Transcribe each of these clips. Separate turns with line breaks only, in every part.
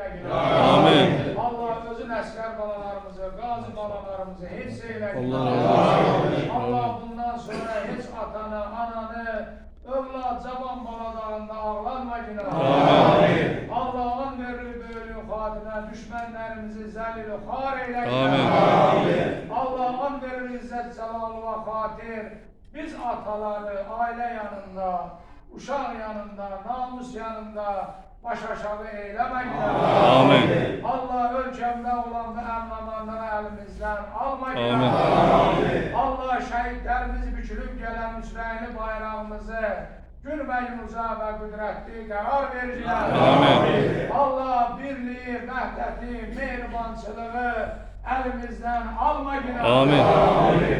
eyle.
Amin.
Allah özün əskər balalarımızı, qazi balalarımızı hifz eyle.
Allah razı olsun.
Allah bundan sonra hiç atanı, ananı, övlad, cavan baladağında ağlanma yine.
Amin.
Allah'ın verir böyle xadine, düşmanlarımızı zelil-i xar eyle.
Amin.
Allah'ın verir izzet, celal ve hatir. Biz ataları aile yanında, uşaq yanında, namus yanında baş aşağı eylemeyin.
Amin.
Allah ölkemde olan ve emnamanları elimizden almayın.
Amin.
Allah şehitlerimizi bükülüp gelen Müsreyli bayrağımızı gün ve yurza ve kudretli karar vericiler.
Amin.
Allah birliği, vahdeti, mehribançılığı elimizden almayın.
Amin.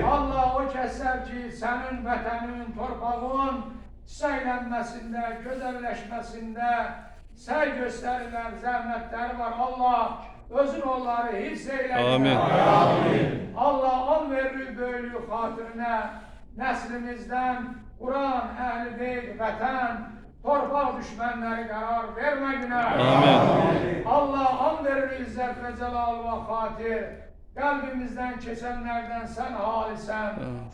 Allah o keser ki senin vatanın, torpağın çiçeklenmesinde, güzelleşmesinde səy gösterirler, zahmetleri var. Allah özün onları hifz eylesin.
Amin.
Allah an verir böylüğü hatırına neslimizden Kur'an, ehl-i beyt, vatan, torpaq düşmanları karar vermeyine.
Amin.
Allah an verir izzet ve celal ve hatir. Kalbimizden geçenlerden sen halisen,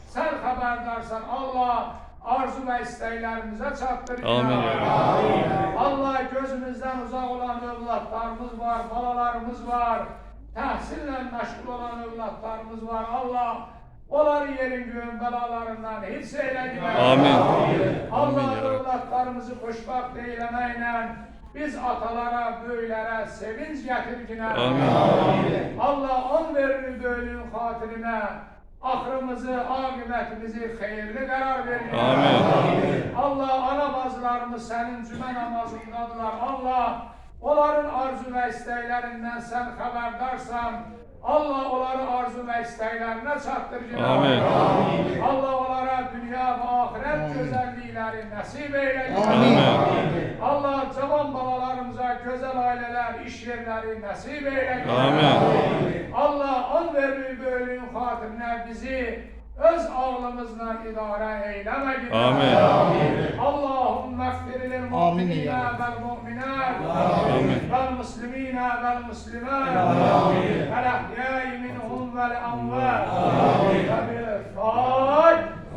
sen haberdarsan. Allah arzu ve isteklerimize çattır.
Amin.
Allah gözümüzden uzak olan evlatlarımız var, balalarımız var. Tahsille meşgul olan evlatlarımız var. Allah onları yerin göğün belalarından hiç eyle.
Amin.
Allah evlatlarımızı hoşbakt eylemeyle biz atalara, büyülere sevinç getir.
Amin.
Allah on verir böylüğün hatirine ahırımızı, akıbetimizi hayırlı karar verir.
Amin.
Allah ana bazılarımız senin cüme namazındadılar. Allah onların arzu ve isteklerinden sen haberdarsan. Allah onları arzu ve isteklerine çattır.
Amin.
Allah onlara dünya ve ahiret güzellikleri nasip eyle.
Amin.
Allah cavan balalarımıza güzel aileler, iş yerleri nasip eyle.
Amin.
Allah on verir böylüğün hatırına bizi öz ağlımızla idare eylemeyin.
Amin.
Allahümme gfirlil mu'minine vel mu'minat vel muslimine vel muslimat vel ahyai minhum vel amvat ve bil